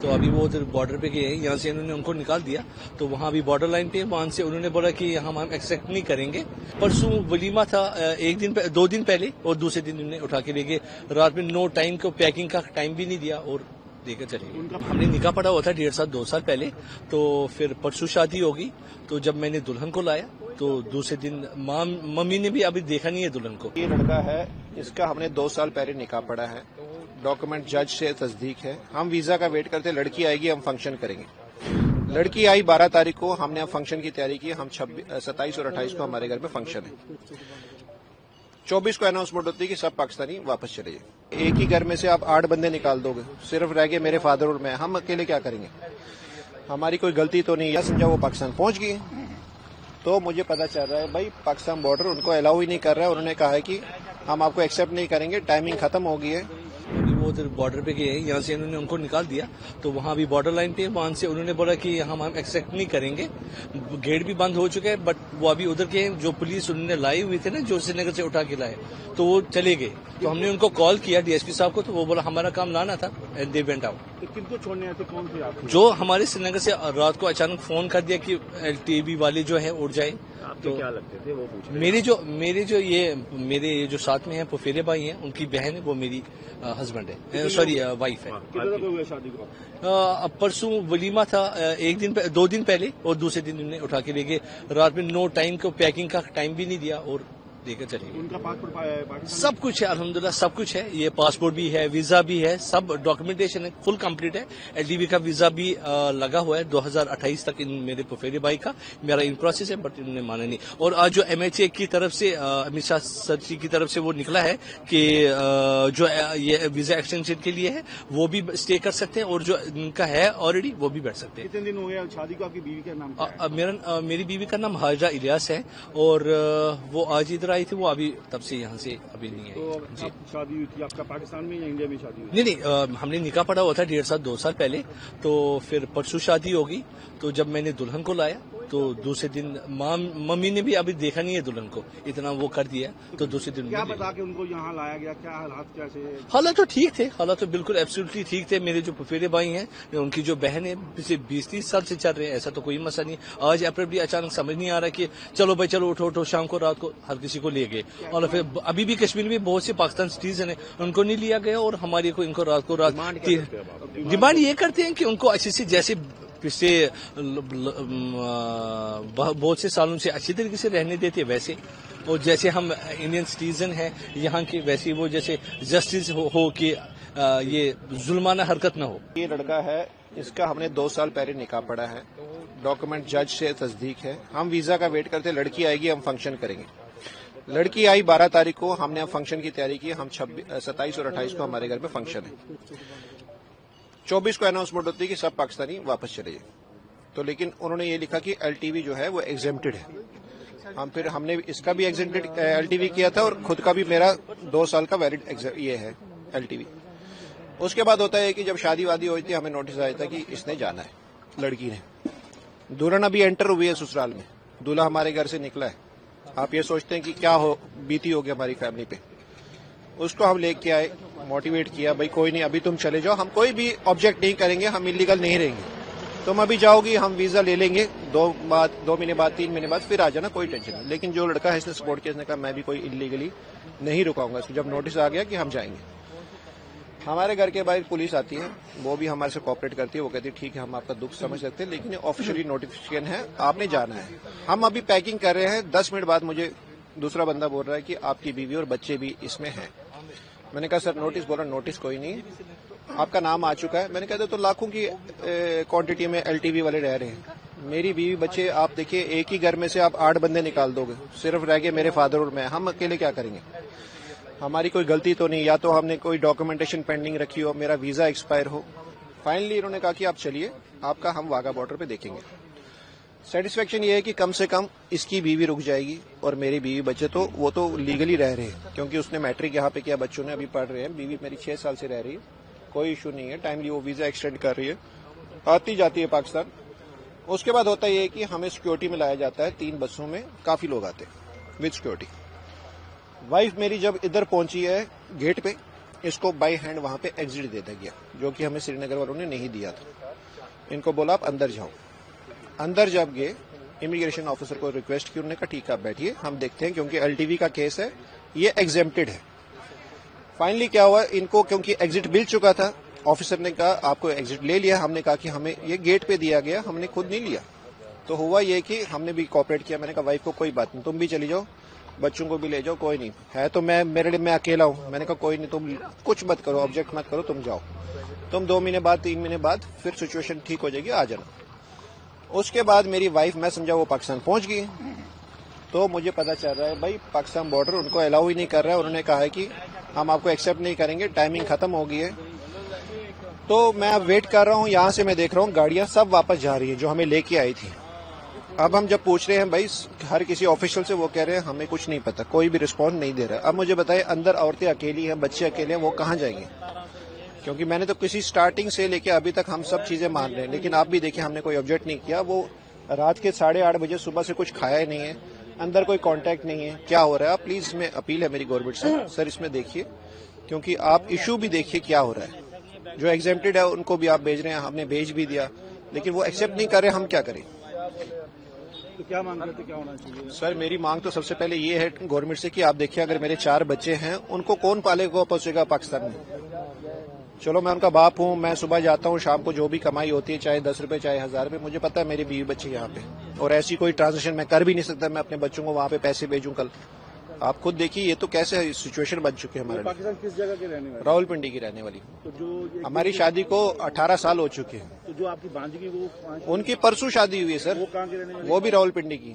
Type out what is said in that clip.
तो अभी वो उधर बॉर्डर पे गए हैं, यहाँ से इन्होंने उनको निकाल दिया, तो वहाँ अभी बॉर्डर लाइन पे वहाँ से उन्होंने बोला कि हम एक्सेप्ट नहीं करेंगे। परसों वलीमा था, एक दिन 2 दिन पहले, और दूसरे दिन उन्होंने उठा के ले गए। रात में नो टाइम को पैकिंग का टाइम भी नहीं दिया और देकर चले गए। हमने निकाह पढ़ा हुआ था 1.5 साल 2 साल पहले, तो फिर परसों शादी होगी, तो जब मैंने दुल्हन को लाया तो दूसरे दिन मम्मी ने भी अभी देखा नहीं है दुल्हन को। ये लड़का है, इसका हमने 2 साल पहले निकाह पढ़ा है, डॉक्यूमेंट जज से तस्दीक है। हम वीजा का वेट करते, लड़की आएगी हम फंक्शन करेंगे। लड़की आई 12 तारीख को, हमने फंक्शन की तैयारी की। हम 27 और 28 को हमारे घर में फंक्शन है। 24 को अनाउंसमेंट होती है कि सब पाकिस्तानी वापस चले जाए। एक ही घर में से आप 8 बंदे निकाल दोगे, सिर्फ रह गए मेरे फादर और मैं, हम अकेले क्या करेंगे? हमारी कोई गलती तो नहीं है। समझा वो पाकिस्तान पहुंच गए, तो मुझे पता चल रहा है भाई पाकिस्तान बॉर्डर उनको अलाउ ही नहीं कर रहा है। उन्होंने कहा है कि हम आपको एक्सेप्ट नहीं करेंगे, टाइमिंग खत्म हो गई है। अभी वो उधर बॉर्डर पे गए हैं, यहाँ से इन्होंने उनको निकाल दिया, तो वहाँ अभी बॉर्डर लाइन पे वहाँ से उन्होंने बोला कि हम एक्सेप्ट नहीं करेंगे। गेट भी बंद हो चुके हैं, बट वो अभी उधर के जो पुलिस उन्होंने लाई हुई थे ना, जो श्रीनगर से उठा के लाए, तो वो चले गए। तो हमने उनको कॉल किया डीएसपी साहब को, तो वो बोला हमारा काम लाना था, एंड दे वेंट आउट। किनको छोड़ने आए थे, कौन थे आप? जो हमारे श्रीनगर से रात को अचानक फोन कर दिया कि एलटीबी वाले जो है उड़ जाए। तो क्या लगते थे वो पूछ रहे? मेरे जो साथ में है पुफेरे भाई हैं, उनकी बहन है, वो मेरी हस्बैंड है, सॉरी वाइफ है। कितने तक हुए शादी को? परसों वलीमा था, एक दिन 2 दिन पहले, और दूसरे दिन उन्होंने उठा के ले गए। रात में नो टाइम को पैकिंग का टाइम भी नहीं दिया और देकर चले गए। उनका पासपोर्ट पाकिस्तान सब कुछ है, अल्हम्दुलिल्लाह सब कुछ है। ये पासपोर्ट भी है, वीजा भी है, सब डॉक्यूमेंटेशन है, फुल कंप्लीट है। एलडीबी का वीजा भी लगा हुआ है 2028 तक इन मेरे पुफेरे भाई का। मेरा इन प्रोसेस है, बट इन्होंने माना नहीं। और आज जो एमएचए की तरफ से, अमित शाह सर जी की तरफ से वो निकला है कि जो ये वीजा एक्सटेंशन के लिए है वो भी स्टे कर सकते हैं, और जो इनका है ऑलरेडी वो भी बैठ सकते हैं। कितने दिन हो गए शादी को? आपकी बीवी का नाम क्या है? मेरी बीवी का नाम हाजरा इलियास है, और वो आज इधर आई थी, वो अभी तब से यहाँ से अभी नहीं तो आई। जी, शादी हुई थी आपका पाकिस्तान में या इंडिया में शादी हुई? नहीं, हमने निकाह पढ़ा हुआ था 1.5 साल 2 साल पहले, तो फिर परसों शादी होगी, तो जब मैंने दुल्हन को लाया तो दूसरे दिन मम्मी ने भी अभी देखा नहीं है दुल्हन को, इतना वो कर दिया, तो दूसरे दिन क्या बता के उनको यहाँ लाया गया? क्या हालात कैसे? हालात तो ठीक थे, हालात तो बिल्कुल एब्सोल्युटली ठीक थे। मेरे जो पुफेरे भाई हैं, उनकी जो बहन है, पिछले 20-30 साल से चल रहे हैं, ऐसा तो कोई मसला नहीं। आज अप्रैल अचानक समझ नहीं आ रहा कि चलो भाई चलो उठो शाम को रात को हर किसी को ले गए। और फिर अभी भी कश्मीर में बहुत से पाकिस्तान सिटीजन है, उनको नहीं लिया गया, और हमारी को इनको रात को डिमांड ये करते हैं कि उनको अच्छे से, जैसे पिछले बहुत से सालों से अच्छी तरीके से रहने देते वैसे, और जैसे हम इंडियन सिटीजन हैं यहाँ के, वैसे वो जैसे जस्टिस हो कि ये जुल्माना हरकत ना हो। ये लड़का है, इसका हमने 2 साल पहले निकाह पढ़ा है, डॉक्यूमेंट जज से तस्दीक है। हम वीजा का वेट करते, लड़की आएगी हम फंक्शन करेंगे। लड़की आई 12 तारीख को, हमने फंक्शन की तैयारी की। हम 27 और 28 को हमारे घर में फंक्शन है। 24 को अनाउंसमेंट होती है कि सब पाकिस्तानी वापस चले जाए। तो लेकिन उन्होंने ये लिखा कि एलटीवी जो है वो एग्जेम्प्टेड है। हमने इसका भी एग्जेम्प्टेड एलटीवी किया था, और खुद का भी मेरा 2 साल का वैलिड ये है एलटीवी। उसके बाद होता है कि जब शादी वादी हुई थी, हमें नोटिस आया था कि इसने जाना है, लड़की ने। दुल्हन अभी एंटर हुई है ससुराल में, दूल्हा हमारे घर से निकला है। आप ये सोचते हैं कि क्या बीती होगी हमारी फैमिली पे। उसको हम लेके आए, मोटिवेट किया, भाई कोई नहीं, अभी तुम चले जाओ, हम कोई भी ऑब्जेक्ट नहीं करेंगे, हम इलीगल नहीं रहेंगे। तुम अभी जाओगी, हम वीजा ले लेंगे, 2 महीने बाद 3 महीने बाद फिर आ जाना, कोई टेंशन नहीं। लेकिन जो लड़का है इसने सपोर्ट किया, इसने कहा मैं भी कोई इलीगली नहीं रुकाऊंगा इसको। जब नोटिस आ गया कि हम जाएंगे, हमारे घर के बाहर पुलिस आती है, वो भी हमारे से कोऑपरेट करती है। वो कहती है ठीक है, हम आपका दुख समझ सकते हैं, लेकिन ऑफिशियली नोटिफिकेशन है, आपने जाना है। हम अभी पैकिंग कर रहे हैं। 10 मिनट बाद मुझे दूसरा बंदा बोल रहा है कि आपकी बीवी और बच्चे भी इसमें हैं। मैंने कहा सर नोटिस? बोला नोटिस कोई नहीं, आपका नाम आ चुका है। मैंने कहा तो लाखों की क्वांटिटी में एलटीवी वाले रह रहे हैं। मेरी बीवी बच्चे, आप देखिए, एक ही घर में से आप 8 बंदे निकाल दोगे, सिर्फ रह गए मेरे फादर और मैं, हम अकेले क्या करेंगे? हमारी कोई गलती तो नहीं, या तो हमने कोई डॉक्यूमेंटेशन पेंडिंग रखी हो, मेरा वीजा एक्सपायर हो। फाइनली इन्होंने कहा कि आप चलिए, आपका हम वाघा बॉर्डर पे देखेंगे। सेटिस्फेक्शन ये है कि कम से कम इसकी बीवी रुक जाएगी, और मेरी बीवी बच्चे तो वो तो लीगली रह रहे हैं, क्योंकि उसने मैट्रिक यहाँ पे किया, बच्चों ने अभी पढ़ रहे हैं। बीवी मेरी 6 साल से रह रही है, कोई इशू नहीं है, टाइमली वो वीजा एक्सटेंड कर रही है, आती जाती है पाकिस्तान। उसके बाद होता है कि हमें सिक्योरिटी में लाया जाता है, 3 बसों में काफी लोग आते हैं विद सिक्योरिटी। वाइफ मेरी जब इधर पहुंची है गेट पे, اس کو بائی ہینڈ وہاں پہ ایگزٹ دے دیا گیا جو کہ ہمیں سری نگر والوں نے نہیں دیا تھا. ان کو بولا آپ اندر جاؤ. اندر جب گئے امیگریشن آفیسر کو ریکویسٹ کی, انہوں نے کہا ٹھیک ہے آپ بیٹھیے ہم دیکھتے ہیں کیونکہ LTV کا کیس ہے, یہ ایگزیمپٹڈ ہے. فائنلی کیا ہوا, ان کو کیونکہ ایگزٹ مل چکا تھا, آفیسر نے کہا آپ کو ایگزٹ لے لیا. ہم نے کہا کہ ہمیں یہ گیٹ پہ دیا گیا, ہم نے خود نہیں لیا. تو ہوا یہ کہ ہم نے بھی کوآپریٹ کیا. میں نے کہا وائف کو کوئی بات نہیں, تم بھی چلی جاؤ, بچوں کو بھی لے جاؤ, کوئی نہیں ہے تو میرے لیے میں اکیلا ہوں. میں نے کہا کوئی نہیں, تم کچھ مت کرو, آبجیکٹ مت کرو, تم جاؤ. تم 2 مہینے بعد 3 مہینے بعد پھر سچویشن ٹھیک ہو جائے گی, آ جانا. اس کے بعد میری وائف, میں سمجھا وہ پاکستان پہنچ گئی. تو مجھے پتا چل رہا ہے بھائی پاکستان بارڈر ان کو الاؤ ہی نہیں کر رہا ہے. انہوں نے کہا ہے کہ ہم آپ کو ایکسیپٹ نہیں کریں گے, ٹائمنگ ختم ہو گئی ہے. تو میں اب ویٹ کر رہا ہوں, یہاں سے میں دیکھ رہا ہوں گاڑیاں سب واپس جا رہی ہیں جو ہمیں لے کے آئی تھی. اب ہم جب پوچھ رہے ہیں بھائی ہر کسی آفیشل سے, وہ کہہ رہے ہیں ہمیں کچھ نہیں پتا, کوئی بھی رسپانس نہیں دے رہا. اب مجھے بتائیں اندر عورتیں اکیلی ہیں, بچے اکیلے ہیں, وہ کہاں جائیں گے؟ کیونکہ میں نے تو کسی سٹارٹنگ سے لے کے ابھی تک ہم سب چیزیں مان رہے ہیں, لیکن آپ بھی دیکھیں ہم نے کوئی آبجیکٹ نہیں کیا. وہ رات کے 8:30 بجے صبح سے کچھ کھایا ہی نہیں ہے, اندر کوئی کانٹیکٹ نہیں ہے. کیا ہو رہا ہے؟ آپ پلیز, اس میں اپیل ہے میری گورنمنٹ سے, سر اس میں دیکھیے, کیونکہ آپ ایشو بھی دیکھیے کیا ہو رہا ہے. جو ایگزیمپٹڈ ہے ان کو بھی آپ بھیج رہے ہیں, ہم نے بھیج بھی دیا, لیکن وہ ایکسیپٹ نہیں کر رہے. ہم کیا کریں؟ تو کیا مانگ کرتے, کیا ہونا چاہیے؟ سر میری مانگ تو سب سے پہلے یہ ہے گورنمنٹ سے کہ آپ دیکھیے اگر میرے 4 بچے ہیں ان کو کون پالے گا پہنچے گا پاکستان میں. چلو میں ان کا باپ ہوں, میں صبح جاتا ہوں, شام کو جو بھی کمائی ہوتی ہے چاہے 10 روپے چاہے 1000 روپے, مجھے پتا ہے میری بیوی بچے یہاں پہ, اور ایسی کوئی ٹرانزیکشن میں کر بھی نہیں سکتا میں اپنے بچوں کو وہاں پہ پیسے بھیجوں کل. آپ خود دیکھیے یہ تو کیسے سچویشن بن چکی ہے ہمارے. پاکستان کس جگہ کے رہنے والے؟ راولپنڈی کی رہنے والی. تو جو ہماری شادی کو 18 سال ہو چکے ہیں. تو جو آپ کی بانجی کی وہ ان کی پرسوں شادی ہوئی ہے سر, وہ کہاں کے رہنے والے؟ وہ بھی راولپنڈی کی.